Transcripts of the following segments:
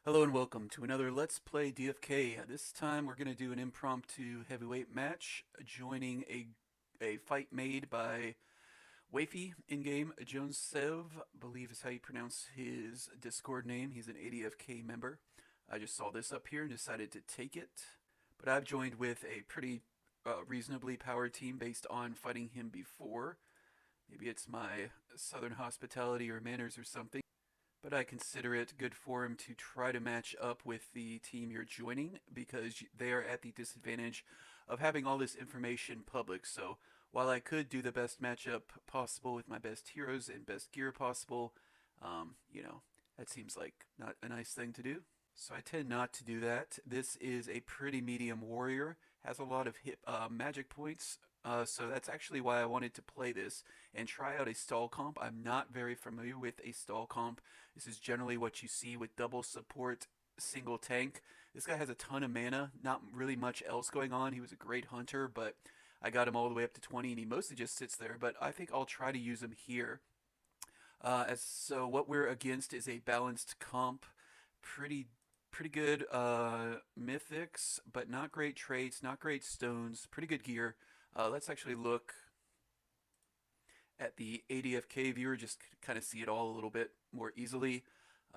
Hello and welcome to another Let's Play DFK. This time we're going to do an impromptu heavyweight match, joining a fight made by Waifey in-game. Jones Sev, I believe is how you pronounce his Discord name. He's an ADFK member. I just saw this up here and decided to take it. But I've joined with a pretty reasonably powered team based on fighting him before. Maybe it's my southern hospitality or manners or something, but I consider it good form to try to match up with the team you're joining because they are at the disadvantage of having all this information public. So while I could do the best matchup possible with my best heroes and best gear possible, you know, that seems like not a nice thing to do. So I tend not to do that. This is a pretty medium warrior, has a lot of magic points, so that's actually why I wanted to play this and try out a stall comp. I'm not very familiar with a stall comp. This is generally what you see with double support, single tank. This guy has a ton of mana, not really much else going on. He was a great hunter, but I got him all the way up to 20 and he mostly just sits there, but I think I'll try to use him here. So what we're against is a balanced comp, pretty pretty good mythics, but not great traits, not great stones, pretty good gear. Let's actually look at the ADFK viewer, just kind of see it all a little bit more easily.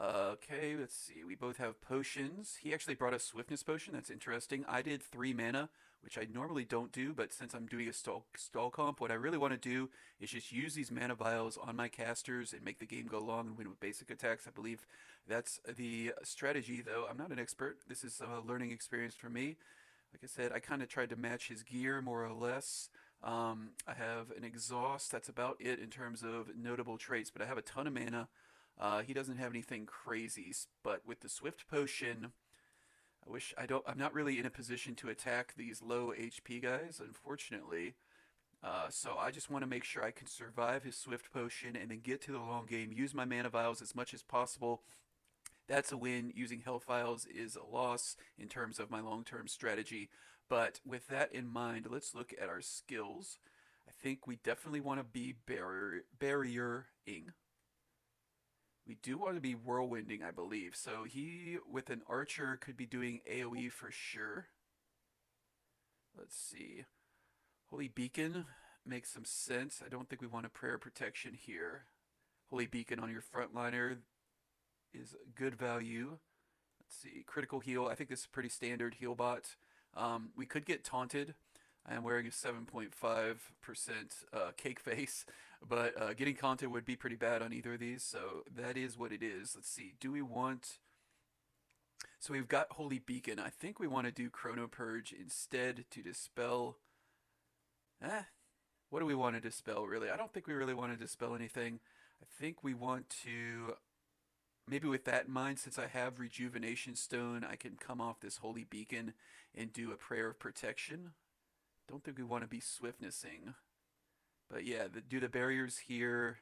Okay, let's see. We both have potions. He actually brought a swiftness potion. That's interesting. I did 3 mana, which I normally don't do, but since I'm doing a stall comp, what I really want to do is just use these mana vials on my casters and make the game go long and win with basic attacks. I believe that's the strategy, though. I'm not an expert. This is a learning experience for me. Like I said, I kind of tried to match his gear more or less. I have an exhaust. That's about it in terms of notable traits, but I have a ton of mana. He doesn't have anything crazy, but with the Swift Potion, I'm not really in a position to attack these low HP guys, unfortunately. So I just want to make sure I can survive his Swift Potion and then get to the long game, use my mana vials as much as possible. That's a win. Using health vials is a loss in terms of my long-term strategy. But with that in mind, let's look at our skills. I think we definitely want to be barriering. We do want to be whirlwinding, I believe. So he, with an archer, could be doing AoE for sure. Let's see. Holy Beacon makes some sense. I don't think we want a prayer protection here. Holy Beacon on your frontliner is good value. Let's see. Critical heal. I think this is pretty standard heal bot. We could get taunted. I am wearing a 7.5% cake face, but getting taunted would be pretty bad on either of these, so that is what it is. Let's see. Do we want... So we've got Holy Beacon. I think we want to do Chrono Purge instead to dispel... What do we want to dispel, really? I don't think we really want to dispel anything. I think we want to... Maybe with that in mind, since I have Rejuvenation Stone, I can come off this Holy Beacon and do a Prayer of Protection. Don't think we want to be swiftnessing. But yeah, do the barriers here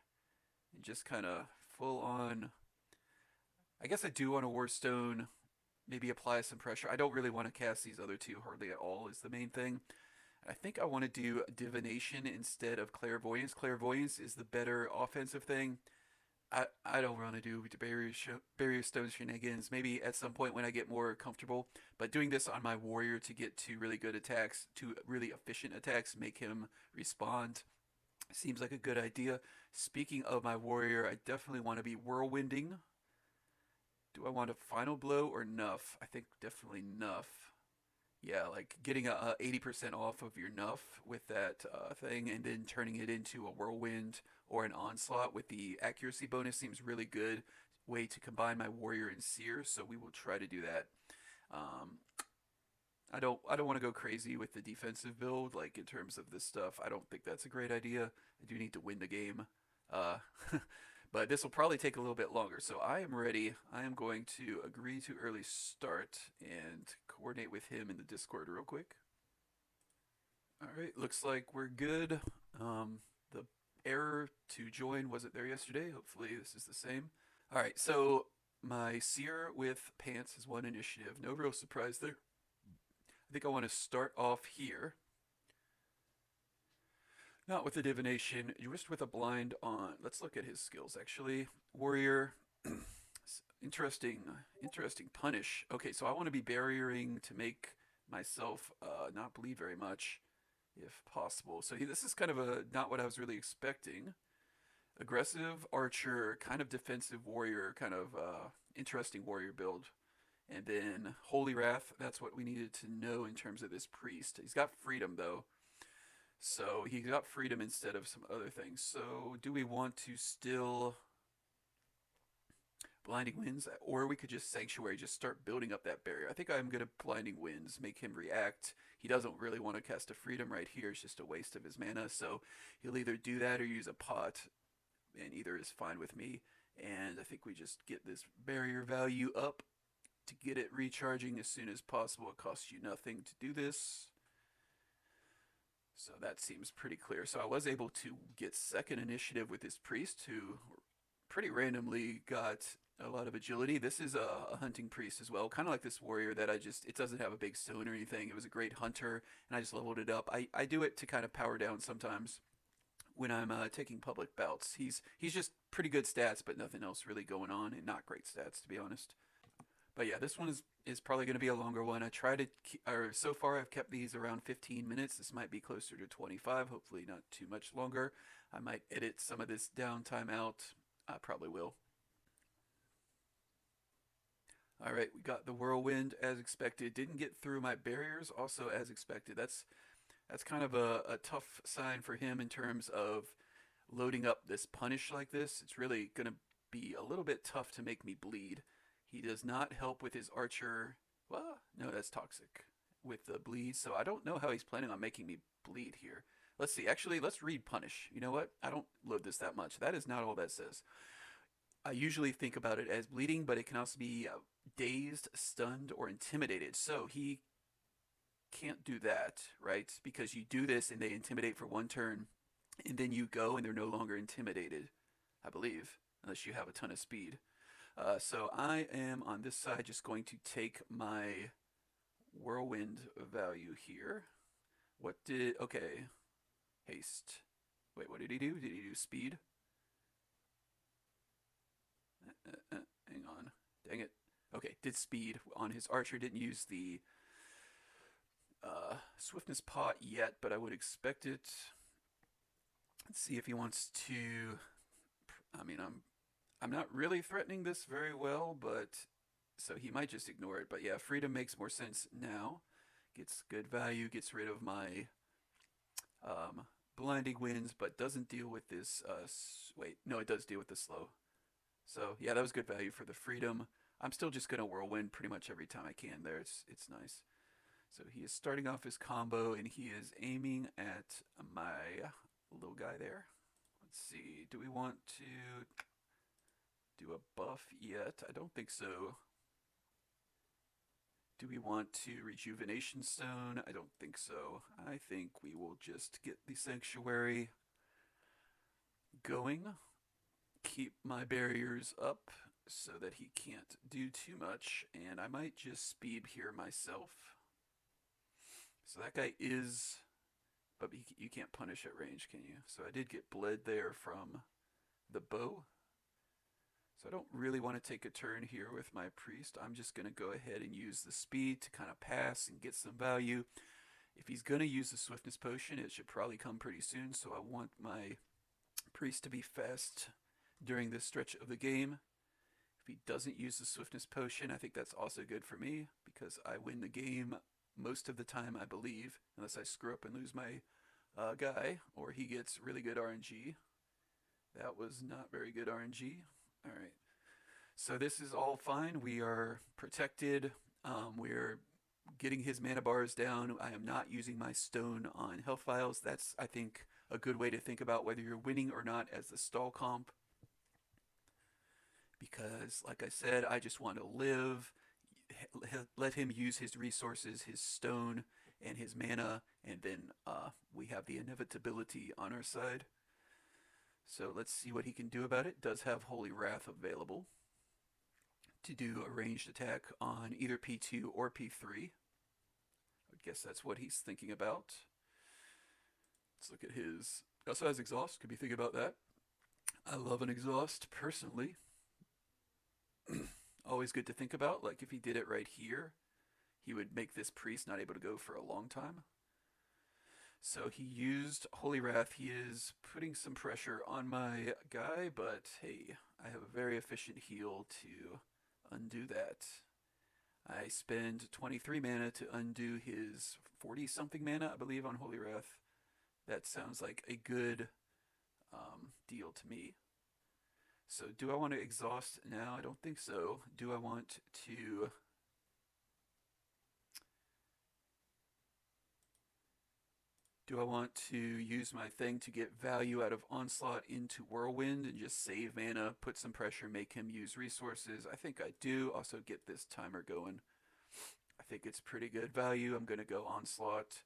and just kind of full on. I guess I do want a Warstone, maybe apply some pressure. I don't really want to cast these other two hardly at all is the main thing. I think I want to do Divination instead of Clairvoyance. Clairvoyance is the better offensive thing. I don't want to do barrier stone shenanigans. Maybe at some point when I get more comfortable. But doing this on my warrior to get to really good attacks, to really efficient attacks, make him respond, seems like a good idea. Speaking of my warrior, I definitely want to be whirlwinding. Do I want a final blow or nuff? I think definitely nuff. Yeah, like getting a 80% off of your nuff with that thing and then turning it into a whirlwind or an onslaught with the accuracy bonus seems really good way to combine my warrior and seer, so we will try to do that. Um, I don't want to go crazy with the defensive build like in terms of this stuff. I don't think that's a great idea. I do need to win the game. Uh, but this will probably take a little bit longer. So I am ready. I am going to agree to early start and coordinate with him in the Discord real quick. All right, looks like we're good. The error to join wasn't there yesterday. Hopefully this is the same. All right, so my seer with pants is one initiative. No real surprise there. I think I want to start off here. Not with the divination, just with a blind on. Let's look at his skills actually. Warrior, Interesting, interesting punish. Okay, so I want to be barriering to make myself not bleed very much, if possible. So this is kind of a not what I was really expecting. Aggressive archer, kind of defensive warrior, kind of interesting warrior build. And then Holy Wrath, that's what we needed to know in terms of this priest. He's got freedom though. So he got freedom instead of some other things. So do we want to still Blinding Winds, or we could just Sanctuary, just start building up that barrier. I think I'm gonna Blinding Winds, make him react. He doesn't really want to cast a Freedom right here. It's just a waste of his mana. So he'll either do that or use a pot, and either is fine with me. And I think we just get this barrier value up to get it recharging as soon as possible. It costs you nothing to do this. So that seems pretty clear. So I was able to get second initiative with this priest who pretty randomly got a lot of agility. This is a hunting priest as well, kind of like this warrior that it doesn't have a big stone or anything. It was a great hunter, and I just leveled it up. I do it to kind of power down sometimes when I'm taking public bouts. He's just pretty good stats, but nothing else really going on, and not great stats to be honest. But yeah, this one is probably going to be a longer one. I try to or so far I've kept these around 15 minutes. This might be closer to 25. Hopefully not too much longer. I might edit some of this downtime out. I probably will. All right, we got the whirlwind as expected. Didn't get through my barriers, also as expected. That's kind of a tough sign for him in terms of loading up this punish like this. It's really gonna be a little bit tough to make me bleed. He does not help with his archer. Well, no, that's toxic with the bleed. So I don't know how he's planning on making me bleed here. Let's see. Actually, let's read punish. You know what? I don't load this that much. That is not all that says. I usually think about it as bleeding, but it can also be dazed, stunned, or intimidated. So he can't do that, right? Because you do this and they intimidate for one turn, and then you go and they're no longer intimidated, I believe, unless you have a ton of speed. So I am on this side just going to take my whirlwind value here. Okay, haste. Wait, what did he do? Did he do speed? Hang on. Dang it. Okay, did speed on his archer. Didn't use the swiftness pot yet, but I would expect it. Let's see if he wants to. I mean, I'm not really threatening this very well, but so he might just ignore it. But yeah, freedom makes more sense now. Gets good value. Gets rid of my blinding winds, but doesn't deal with this. Wait, no, it does deal with the slow. So yeah, that was good value for the freedom. I'm still just gonna whirlwind pretty much every time I can. There, it's nice. So he is starting off his combo, and he is aiming at my little guy there. Let's see. Do we want to do a buff yet? I don't think so. Do we want to Rejuvenation Stone? I don't think so. I think we will just get the Sanctuary going. Keep my barriers up so that he can't do too much, and I might just speed here myself. So that guy is, but you can't punish at range, can you? So I did get bled there from the bow. So I don't really want to take a turn here with my priest. I'm just going to go ahead and use the speed to kind of pass and get some value. If he's going to use the swiftness potion, it should probably come pretty soon, so I want my priest to be fast during this stretch of the game. If he doesn't use the swiftness potion, I think that's also good for me because I win the game most of the time, I believe, unless I screw up and lose my guy or he gets really good RNG. That was not very good RNG. All right. So this is all fine. We are protected. We're getting his mana bars down. I am not using my stone on health files. That's, I think, a good way to think about whether you're winning or not as the stall comp. Because, like I said, I just want to live. Let him use his resources, his stone, and his mana, and then we have the inevitability on our side. So let's see what he can do about it. Does have Holy Wrath available to do a ranged attack on either P2 or P3. I guess that's what he's thinking about. Let's look at his... Also has exhaust. Could be thinking about that. I love an exhaust, personally. always good to think about. Like if he did it right here, he would make this priest not able to go for a long time. So he used Holy Wrath. He is putting some pressure on my guy, but hey, I have a very efficient heal to undo that. I spend 23 mana to undo his 40 something mana, I believe, on Holy Wrath. That sounds like a good deal to me. So, do I want to exhaust now? I don't think so. Do I want to? Do I want to use my thing to get value out of Onslaught into Whirlwind and just save mana, put some pressure, make him use resources? I think I do. Also, get this timer going. I think it's pretty good value. I'm going to go Onslaught.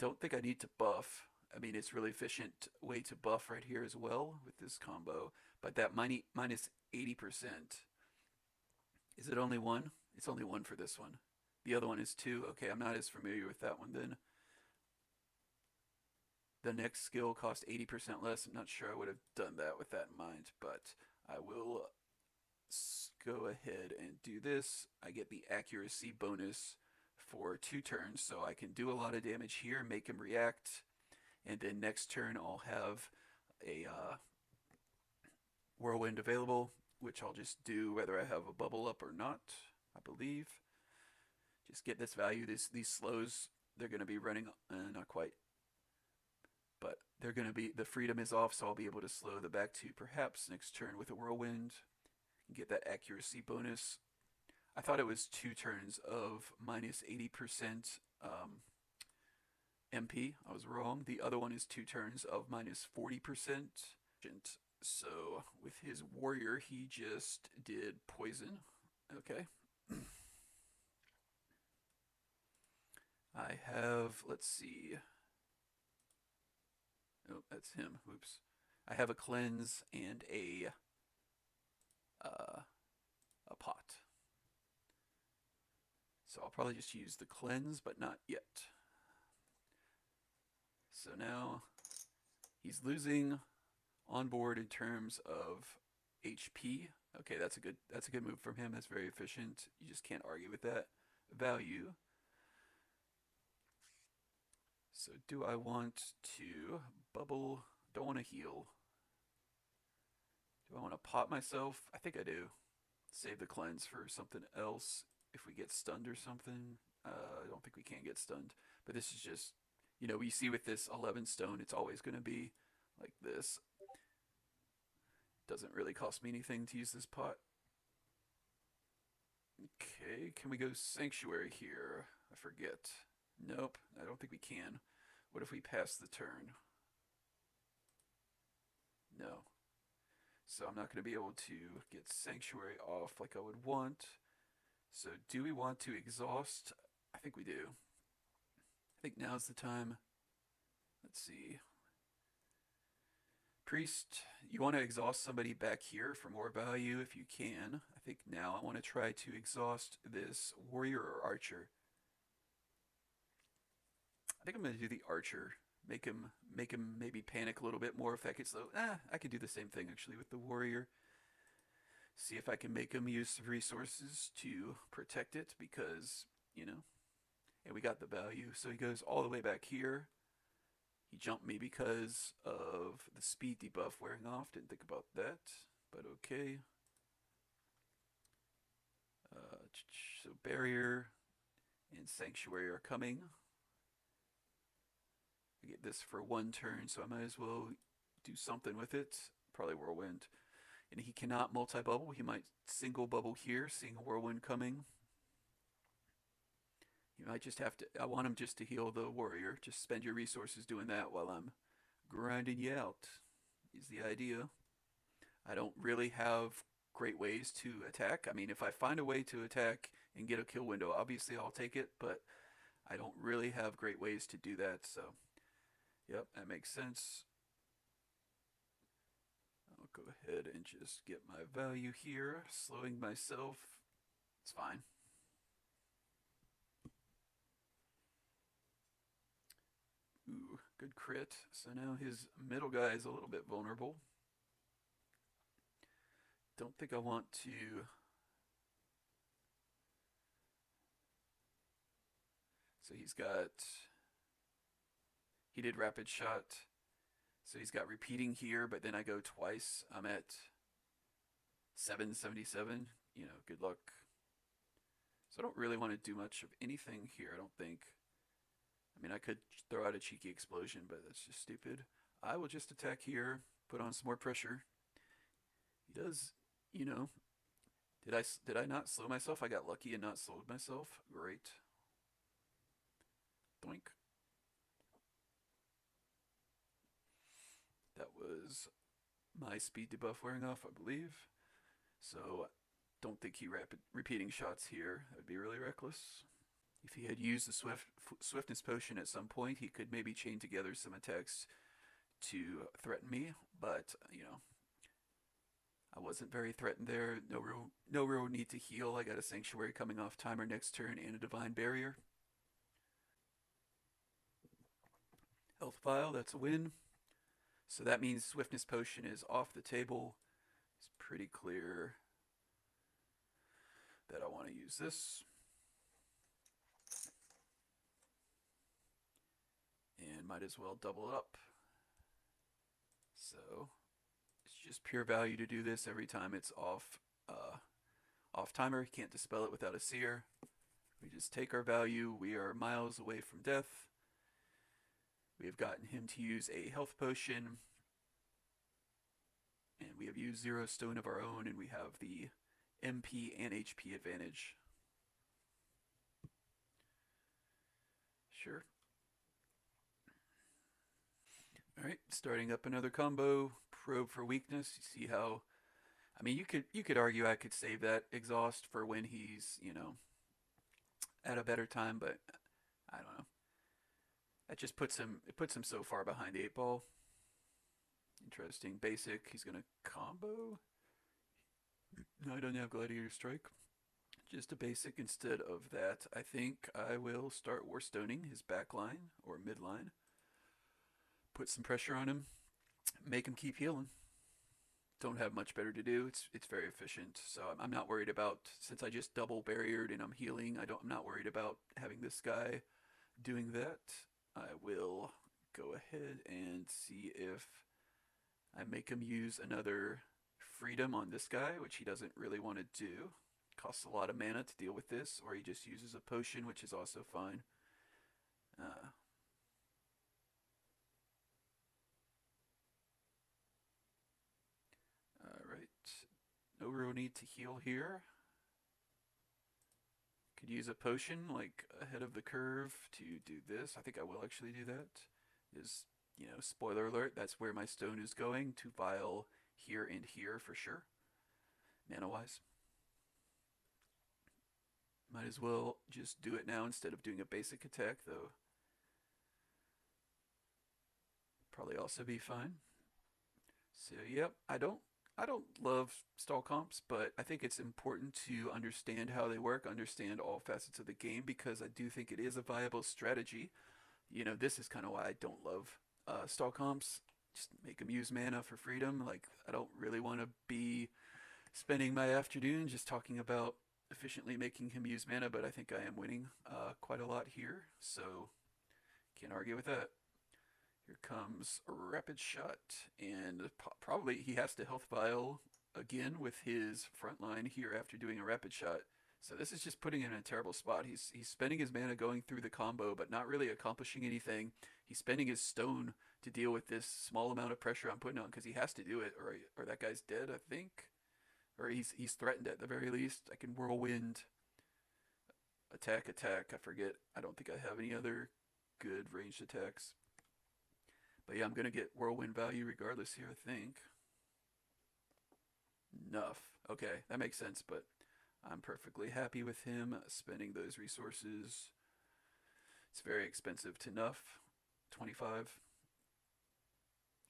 Don't think I need to buff. I mean, it's really efficient way to buff right here as well with this combo. But that minus 80%. Is it only one? It's only one for this one. The other one is two. Okay, I'm not as familiar with that one then. The next skill cost 80% less. I'm not sure I would have done that with that in mind, but I will go ahead and do this. I get the accuracy bonus for 2 turns, so I can do a lot of damage here, make him react, and then next turn I'll have a whirlwind available, which I'll just do whether I have a bubble up or not, I believe. Just get this value. These slows, they're going to be running, not quite, but they're going to be, the freedom is off, so I'll be able to slow the back 2 perhaps next turn with a whirlwind and get that accuracy bonus. I thought it was 2 turns of minus 80% MP. I was wrong. The other one is 2 turns of minus 40%. So with his warrior, he just did poison. Okay. I have, let's see. Oh, that's him. Oops. I have a cleanse and a pot. So I'll probably just use the cleanse, but not yet. So now he's losing on board in terms of HP. Okay, that's a good move from him. That's very efficient. You just can't argue with that value. So do I want to bubble? Don't want to heal. Do I want to pot myself? I think I do. Save the cleanse for something else if we get stunned or something. I don't think we can get stunned. But this is just, you know, you see with this 11 stone, it's always going to be like this. Doesn't really cost me anything to use this pot. Okay, can we go Sanctuary here? I forget. Nope, I don't think we can. What if we pass the turn? No. So I'm not going to be able to get Sanctuary off like I would want. So do we want to exhaust? I think we do. I think now's the time. Let's see. Priest, you want to exhaust somebody back here for more value if you can. I think now I want to try to exhaust this warrior or archer. I think I'm going to do the archer. Make him maybe panic a little bit more if that gets low. I could do the same thing actually with the warrior. See if I can make him use resources to protect it because, you know, and we got the value. So he goes all the way back here. He jumped me because of the speed debuff wearing off. Didn't think about that, but okay. So barrier and sanctuary are coming. I get this for 1 turn, so I might as well do something with it. Probably whirlwind. And he cannot multi-bubble. He might single bubble here, seeing a whirlwind coming. You might just have to, I want him just to heal the warrior. Just spend your resources doing that while I'm grinding you out, is the idea. I don't really have great ways to attack. I mean, if I find a way to attack and get a kill window, obviously I'll take it, but I don't really have great ways to do that, so yep, that makes sense. I'll go ahead and just get my value here, slowing myself. It's fine. Ooh, good crit. So now his middle guy is a little bit vulnerable. don't think I want to. So he did rapid shot. So he's got repeating here, but then I go twice. I'm at 777. Good luck. So I don't really want to do much of anything here, I don't think. I mean, I could throw out a cheeky explosion, but that's just stupid. I will just attack here, put on some more pressure. He does, you know. Did I not slow myself? I got lucky and not slowed myself. Great. Doink. That was my speed debuff wearing off, I believe. So don't think he repeating shots here. That would be really reckless. If he had used the swiftness potion at some point, he could maybe chain together some attacks to threaten me. But I wasn't very threatened there. No real need to heal. I got a sanctuary coming off timer next turn and a divine barrier. Health vial, that's a win. So that means swiftness potion is off the table. It's pretty clear that I want to use this. And might as well double up. So it's just pure value to do this every time it's off timer. You can't dispel it without a seer. We just take our value. We are miles away from death. We have gotten him to use a health potion. And we have used 0 stone of our own, and we have the MP and HP advantage. Sure. Alright, starting up another combo. Probe for weakness. You see how... I mean, you could argue I could save that exhaust for when he's, at a better time, but I don't know. That just puts him so far behind the 8 ball. Interesting. Basic. He's gonna combo. No, I don't have Gladiator Strike. Just a basic instead of that. I think I will start Warstoning his back line or midline. Put some pressure on him. Make him keep healing. Don't have much better to do. It's very efficient. So I'm not worried about, since I just double barriered and I'm healing, I'm not worried about having this guy doing that. I will go ahead and see if I make him use another freedom on this guy, which he doesn't really want to do. Costs a lot of mana to deal with this, or he just uses a potion, which is also fine. Alright. No real need to heal here. Could use a potion, like, ahead of the curve to do this. I think I will actually do that. Spoiler alert, that's where my stone is going, to vial here and here for sure, mana-wise. Might as well just do it now instead of doing a basic attack, though. Probably also be fine. So, yep, I don't love stall comps, but I think it's important to understand how they work, understand all facets of the game, because I do think it is a viable strategy. This is kind of why I don't love stall comps. Just make them use mana for freedom. Like, I don't really want to be spending my afternoon just talking about efficiently making him use mana, but I think I am winning quite a lot here, so can't argue with that. Here comes a rapid shot, and probably he has to health vial again with his front line here after doing a rapid shot. So this is just putting him in a terrible spot. He's spending his mana going through the combo, but not really accomplishing anything. He's spending his stone to deal with this small amount of pressure I'm putting on, because he has to do it, or that guy's dead, I think. Or he's threatened at the very least. I can whirlwind, attack. I forget. I don't think I have any other good ranged attacks. But yeah, I'm gonna get whirlwind value regardless here, I think. Enough. Okay, that makes sense, but I'm perfectly happy with him spending those resources. It's very expensive to nuff. 25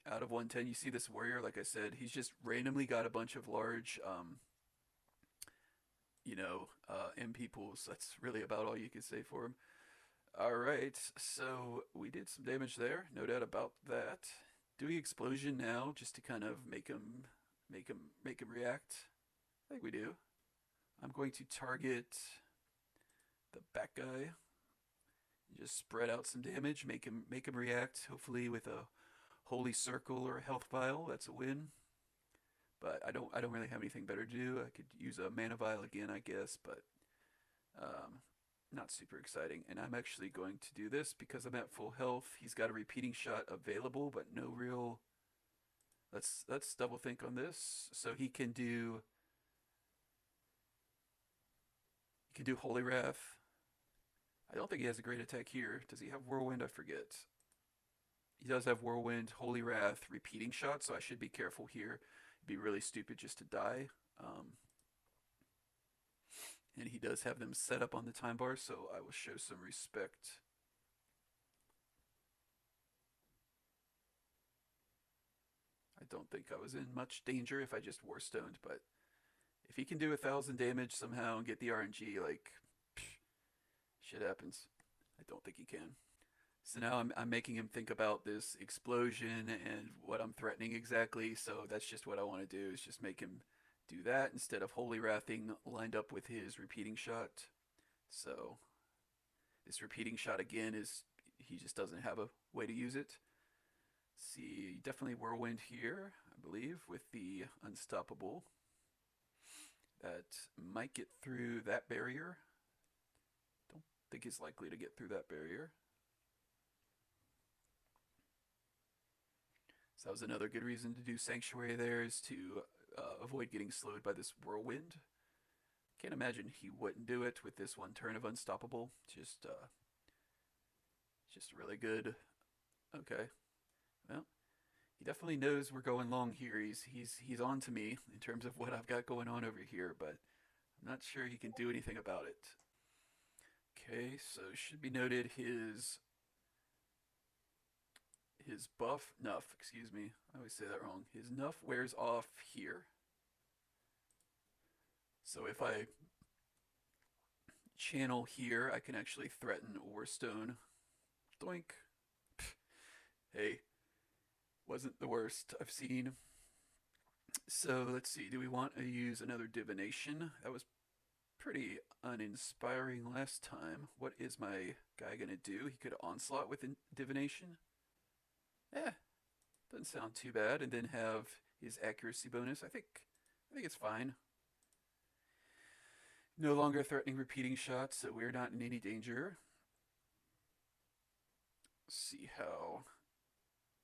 out of 110. You see this warrior, like I said, he's just randomly got a bunch of large, MP pools. That's really about all you can say for him. Alright, so we did some damage there, no doubt about that. Doing explosion now just to kind of make him react. I think we do. I'm going to target the back guy. Just spread out some damage, make him react. Hopefully with a holy circle or a health vial. That's a win. But I don't really have anything better to do. I could use a mana vial again, I guess, but um, not super exciting. And I'm actually going to do this because I'm at full health. He's got a repeating shot available, but no real. Let's double think on this. So he can do Holy Wrath. I don't think he has a great attack here. Does he have Whirlwind? I forget. He does have Whirlwind, Holy Wrath, repeating shot, so I should be careful here. It'd be really stupid just to die. And he does have them set up on the time bar, so I will show some respect. I don't think I was in much danger if I just Warstoned, but if he can do 1,000 damage somehow and get the RNG, like, psh, shit happens. I don't think he can. So now I'm making him think about this explosion and what I'm threatening exactly. So that's just what I want to do is just make him do that instead of Holy Wrathing lined up with his repeating shot. So this repeating shot again is he just doesn't have a way to use it. See, definitely Whirlwind here, I believe, with the Unstoppable. That might get through that barrier. Don't think he's likely to get through that barrier. So that was another good reason to do Sanctuary there is to avoid getting slowed by this Whirlwind. Can't imagine he wouldn't do it with this one turn of Unstoppable. Just really good. Okay. Well, he definitely knows we're going long here. He's on to me in terms of what I've got going on over here, but I'm not sure he can do anything about it. Okay, so should be noted his buff nuff, excuse me. I always say that wrong. His nuff wears off here. So if I channel here, I can actually threaten Orstone. Doink. Hey, wasn't the worst I've seen. So let's see. Do we want to use another divination? That was pretty uninspiring last time. What is my guy gonna do? He could onslaught with divination. Eh, doesn't sound too bad. And then have his accuracy bonus. I think it's fine. No longer threatening repeating shots, so we're not in any danger. Let's see how.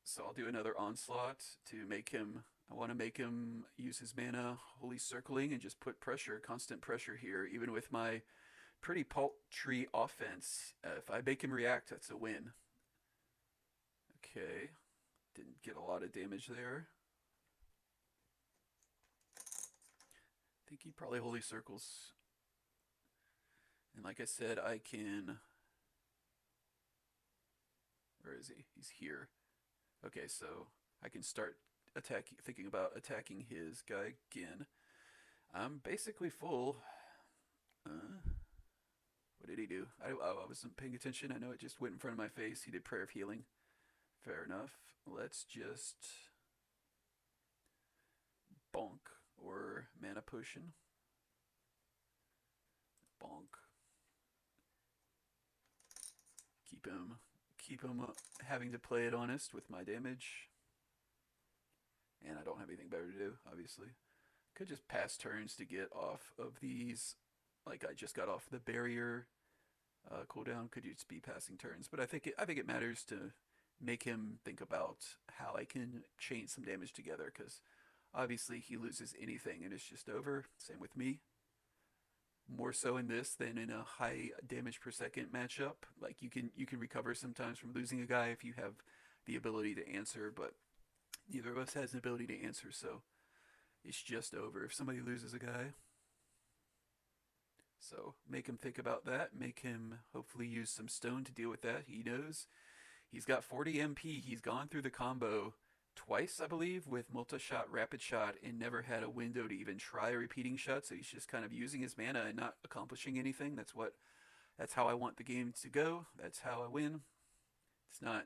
So I'll do another onslaught to make him. I want to make him use his mana holy circling and just put pressure, constant pressure here, even with my pretty paltry offense. If I make him react, that's a win. Okay, didn't get a lot of damage there. I think he probably holy circles. And like I said, I can. Where is he? He's here. Okay, so I can start thinking about attacking his guy again. I'm basically full. What did he do? I wasn't paying attention. I know it just went in front of my face. He did Prayer of Healing. Fair enough. Let's just bonk or mana potion. Bonk. Keep him having to play it honest with my damage. And I don't have anything better to do, obviously. Could just pass turns to get off of these. Like I just got off the barrier cooldown. Could just be passing turns, but I think it matters to make him think about how I can chain some damage together. Because obviously he loses anything and it's just over. Same with me. More so in this than in a high damage per second matchup. Like you can recover sometimes from losing a guy if you have the ability to answer, but neither of us has an ability to answer, so it's just over if somebody loses a guy. So make him think about that. Make him hopefully use some stone to deal with that. He knows he's got 40 MP. He's gone through the combo twice, I believe, with multi-shot, rapid shot, and never had a window to even try a repeating shot. So he's just kind of using his mana and not accomplishing anything. That's how I want the game to go. That's how I win. It's not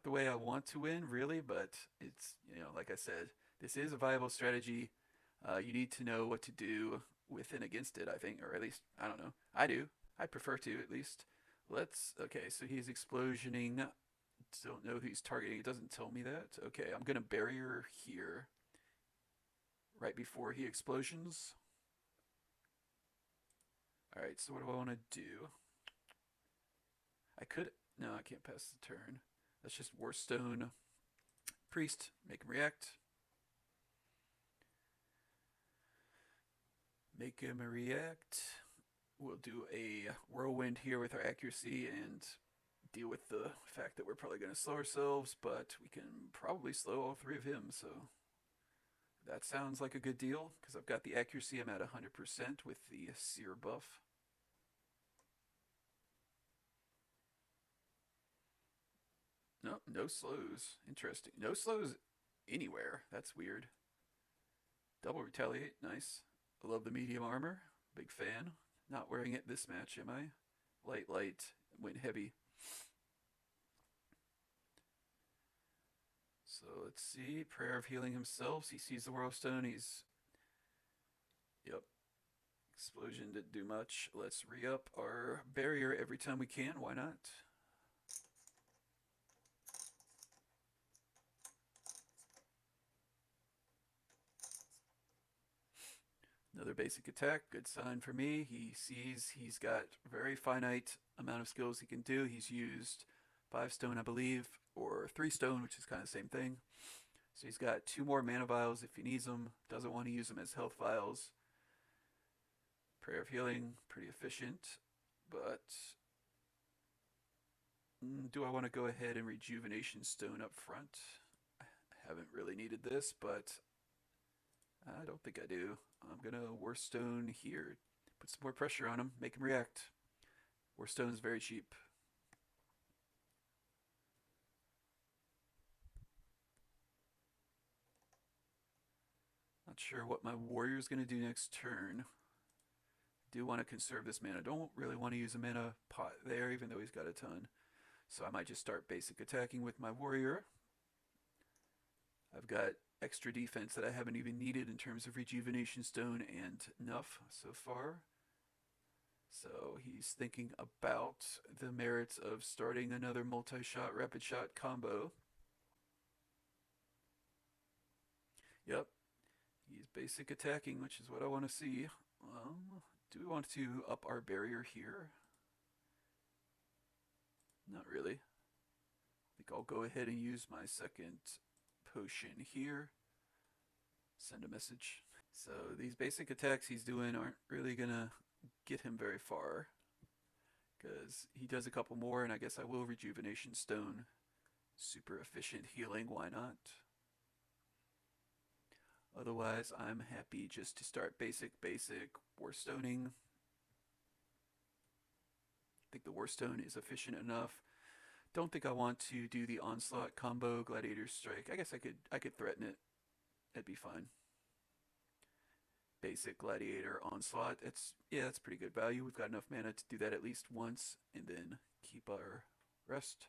the way I want to win, really, but it's like I said, this is a viable strategy. You need to know what to do with and against it, I think, or at least, I don't know. I do. I prefer to, at least. Okay, so he's explosioning. Don't know who he's targeting. It doesn't tell me that. Okay, I'm going to barrier here right before he explosions. Alright, so what do I want to do? I could. No, I can't pass the turn. Let's just Warstone Priest, make him react. Make him react. We'll do a whirlwind here with our accuracy and deal with the fact that we're probably going to slow ourselves, but we can probably slow all three of him, so that sounds like a good deal, because I've got the accuracy. I'm at 100% with the Seer buff. No, no slows. Interesting. No slows anywhere. That's weird. Double retaliate. Nice. I love the medium armor. Big fan. Not wearing it this match, am I? Light, light. Went heavy. So let's see. Prayer of Healing himself. He sees the Whirlstone. He's. Yep. Explosion didn't do much. Let's re-up our barrier every time we can. Why not? Another basic attack, good sign for me. He sees he's got very finite amount of skills he can do. He's used 5 stone, I believe, or 3 stone, which is kind of the same thing. So he's got 2 more mana vials if he needs them. Doesn't want to use them as health vials. Prayer of Healing, pretty efficient, but do I want to go ahead and Rejuvenation Stone up front? I haven't really needed this, but I don't think I do. I'm gonna Warstone here. Put some more pressure on him, make him react. Warstone is very cheap. Not sure what my warrior is gonna do next turn. Do want to conserve this mana. Don't really want to use a mana pot there, even though he's got a ton. So I might just start basic attacking with my warrior. I've got extra defense that I haven't even needed in terms of Rejuvenation Stone and Nuff so far. So he's thinking about the merits of starting another multi-shot, rapid shot combo. Yep, he's basic attacking, which is what I want to see. Do we want to up our barrier here? Not really. I think I'll go ahead and use my second potion here. Send a message. So these basic attacks he's doing aren't really gonna get him very far, because he does a couple more and I guess I will Rejuvenation Stone. Super efficient healing, why not? Otherwise I'm happy just to start basic Warstoning. I think the Warstone is efficient enough. Don't think I want to do the Onslaught combo, Gladiator Strike. I guess I could threaten it. That'd be fine. Basic Gladiator Onslaught. That's pretty good value. We've got enough mana to do that at least once, and then keep our rest.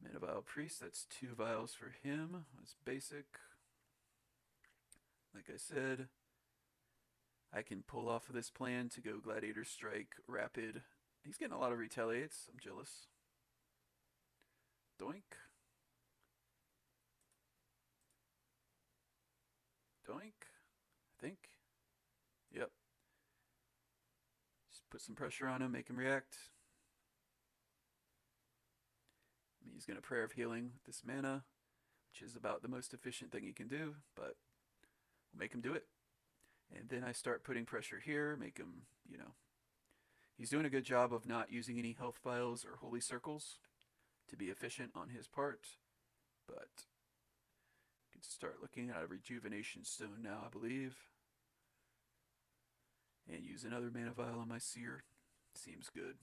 Mana Vial Priest, that's 2 vials for him. That's basic. Like I said, I can pull off of this plan to go Gladiator Strike, Rapid. He's getting a lot of retaliates. I'm jealous. Doink. Doink. I think. Yep. Just put some pressure on him, make him react. I mean, he's going to Prayer of Healing with this mana, which is about the most efficient thing he can do, but we'll make him do it. And then I start putting pressure here, make him, he's doing a good job of not using any health vials or holy circles to be efficient on his part, but you can start looking at a Rejuvenation Stone now, I believe, and use another mana vial on my Seer. Seems good.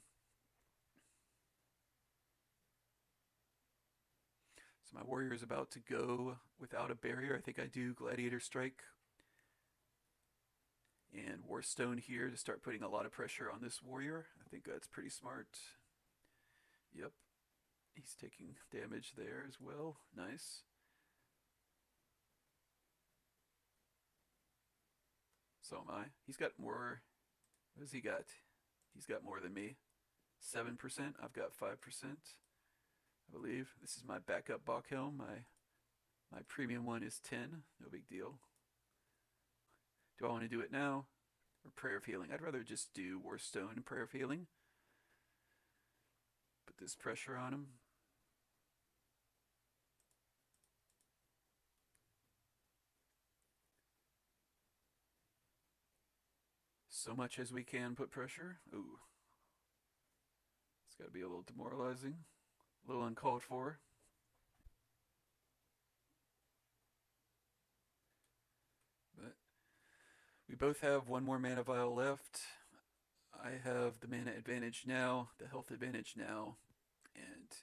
So my warrior is about to go without a barrier. I think I do Gladiator Strike and Warstone here to start putting a lot of pressure on this warrior. I think that's pretty smart. Yep. He's taking damage there as well. Nice. So am I. He's got more. What has he got? He's got more than me. 7%. I've got 5%. I believe. This is my backup Bach helm. My premium one is 10. No big deal. Do I want to do it now? Or Prayer of Healing? I'd rather just do Warstone and Prayer of Healing. Put this pressure on him. So much as we can put pressure. Ooh. It's got to be a little demoralizing. A little uncalled for. But we both have one more mana vial left. I have the mana advantage now, the health advantage now, and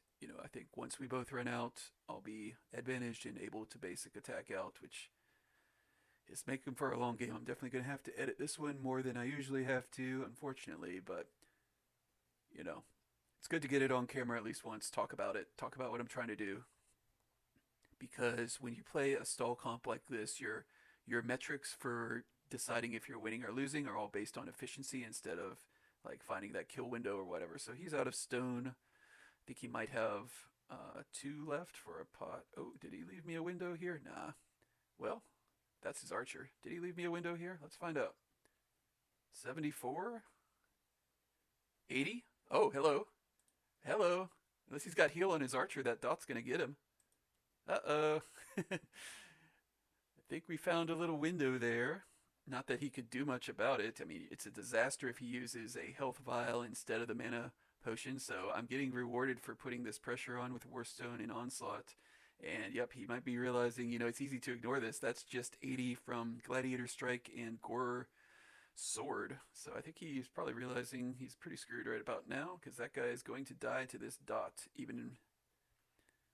I think once we both run out, I'll be advantaged and able to basic attack out, which is making for a long game. I'm definitely going to have to edit this one more than I usually have to, unfortunately, but you know, it's good to get it on camera at least once, talk about it, talk about what I'm trying to do, because when you play a stall comp like this, your metrics for deciding if you're winning or losing are all based on efficiency instead of like finding that kill window or whatever. So he's out of stone. I think he might have two left for a pot. Oh, did he leave me a window here? Nah. Well, that's his archer. Did he leave me a window here? Let's find out. 74? 80? Oh, hello. Hello. Unless he's got heal on his archer, that dot's gonna get him. Uh-oh. I think we found a little window there. Not that he could do much about it. I mean, it's a disaster if he uses a health vial instead of the mana potion, so I'm getting rewarded for putting this pressure on with Warstone and Onslaught. And yep, he might be realizing, it's easy to ignore this. That's just 80 from Gladiator Strike and Gore Sword. So I think he's probably realizing he's pretty screwed right about now, because that guy is going to die to this dot, even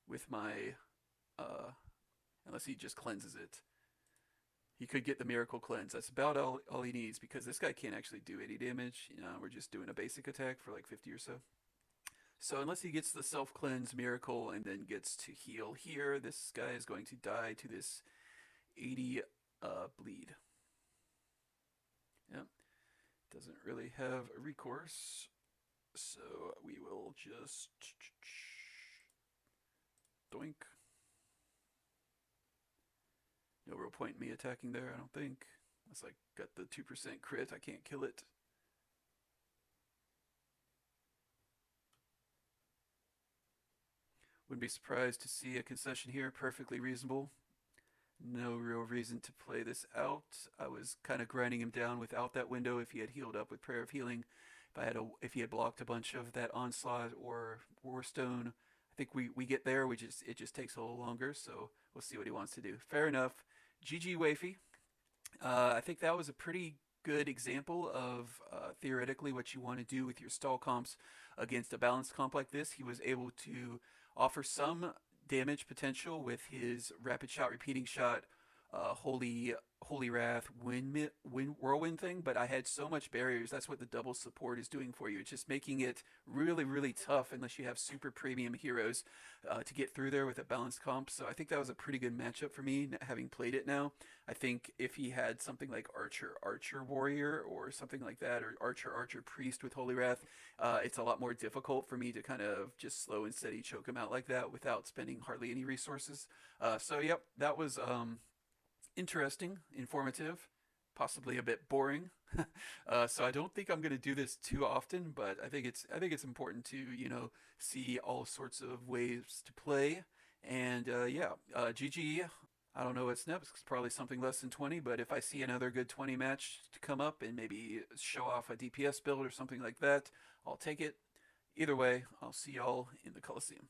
with my, unless he just cleanses it. He could get the Miracle Cleanse. That's about all he needs, because this guy can't actually do 80 damage. We're just doing a basic attack for like 50 or so. So unless he gets the self-cleanse miracle and then gets to heal here, this guy is going to die to this 80 bleed. Yep. Doesn't really have a recourse. So we will just doink. No real point in me attacking there, I don't think. Unless I got the 2% crit, I can't kill it. Wouldn't be surprised to see a concession here, perfectly reasonable. No real reason to play this out. I was kind of grinding him down without that window if he had healed up with Prayer of Healing. If he had blocked a bunch of that Onslaught or Warstone, I think we get there. It just takes a little longer, so we'll see what he wants to do. Fair enough. GG Waifey. I think that was a pretty good example of theoretically what you want to do with your stall comps against a balanced comp like this. He was able to offer some damage potential with his rapid shot, repeating shot, holy wrath, whirlwind thing, but I had so much barriers. That's what the double support is doing for you. It's just making it really, really tough unless you have super premium heroes to get through there with a balanced comp. So I think that was a pretty good matchup for me, having played it now. I think if he had something like Archer Warrior or something like that, or Archer Priest with Holy Wrath, it's a lot more difficult for me to kind of just slow and steady choke him out like that without spending hardly any resources. So yep, that was interesting, informative, possibly a bit boring. So I don't think I'm going to do this too often, but I think it's important to see all sorts of ways to play. And yeah, GG. I don't know what's next. It's probably something less than 20, but if I see another good 20 match to come up and maybe show off a DPS build or something like that, I'll take it. Either way, I'll see y'all in the Coliseum.